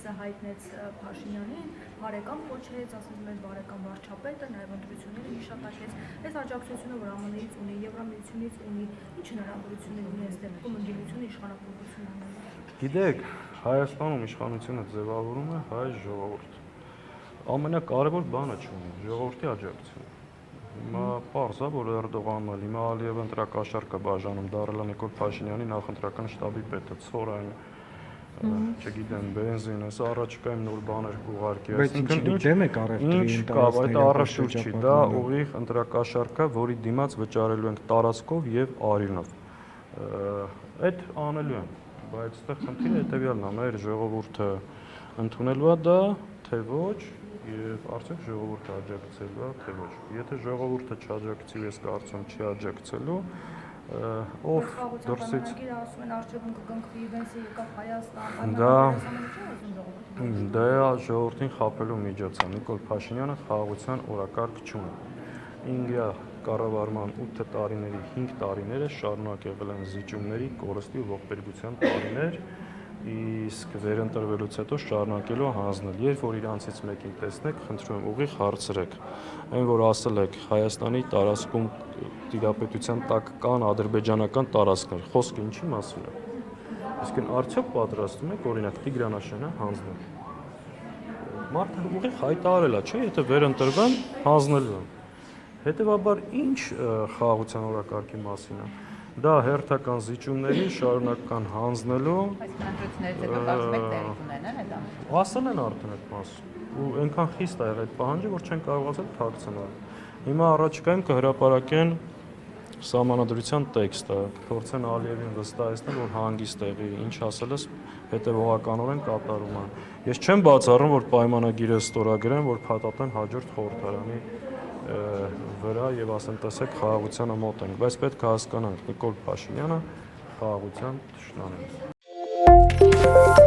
այցը հայտնեց Փաշինյանին, բարեկամ կոչեց, ասես մեր բարեկամ վարչապետը, նաև ընտրությունները հիշատակեց, այս աջակցությունը, որ ԱՄՆ-ից ունի, Եվրամիությունից ունի, ինչ հնարավորություններ ունի այս դեպքում ընդդիմությունը իշխանապողություն անելու։ Գիտեք, Հայաստանում իշխանությունը ձևավորում է հայ ժողովուրդ։ Ամենակարևոր բանը չունի, ժողովրդի աջակցությունը։ Հիմա պարզ է, որ Էրդողանն էլ, հիմա Ալիևը ընտրակաշառք է բաժանում, դարել է Նիկոլ Փաշինյանի նախընտրական շտաբի պետը, ցորային, չգիտեմ, բենզինը, սա առաջիկայում նոր բաներ կուղարկի, այսինքն դեմ եք առևտրի այդ առաշուրջ չի, դա ուղիղ ընտրակաշառք է, որի դիմաց վճարելու ենք տարածքով եւ արյունով։ Այդ անելու են, բայց այստեղ խնդիրը հետեւյալն է, մեր ժողովուրդը ընդունելու է դա, թե ոչ, եւ արդյոք ժողովուրդը աջակցելու է, թե ոչ։ Եթե ժողովուրդը չաջակցի, ես կարծում չի աջակցելու, ով դրսից ասում են արժեվում կգնքվի, Իվենսը եկավ Հայաստան, դա ժողովրդին խաբելու միջոց է, Նիկոլ Փաշինյանը խաղաղության օրակարգ չունի։ Ինգիա կառավարման 8 տարիների 5 տարիները շարունակ եղել են զիջումների, կորստի ու ողբերգության տարիներ, իսկ վերընտրվելուց հետո շարունակելու հանձնել։ Երբ որ իրանցից մեկին տեսնեք, խնդրում եմ ուղիղ հարցրեք։ Այն որ ասել եք Հայաստանի տարածքում տիրապետության տակ կան ադրբեջանական տարածքներ, խոսքը ինչի մասին է։ Իսկ արդյոք պատրաստվում եք օրինակ Տիգրանաշենը հանձնել։ Մարդը ուղիղ հայտարարել է, չէ՞, եթե վերընտրվեն, հանձնելու են։ Հետևաբար ինչ խաղաղության օրակարգի մասին է։ Դա հերթական զիջումների շարունակական հանձնելու։ Այսինքն ընտրություններից հետո կարծում եք տեղի կունենան դա։ Ասել են արդեն այդ մասը։ Ու այնքան խիստ է եղել այդ պահանջը, որ չեն կարողացել թաքցնել։ Հիմա առաջիկայում կհրապարակեն սահմանադրության տեքստը, փորձեն Ալիևին վստահեցնել, որ հանգիստ եղի, ինչ ասել ես, հետևողականորեն կատարում են։ Ես չեմ բացառում, որ պայմանագիրը ստորագրեն, որ փաթաթեն հաջորդ խորհրդարանի վրա եւ ասեն, տեսեք, խաղաղությանը մոտ ենք, բայց պետք է հասկանանք, Նիկոլ Փաշինյանը խաղաղության թշնամի է։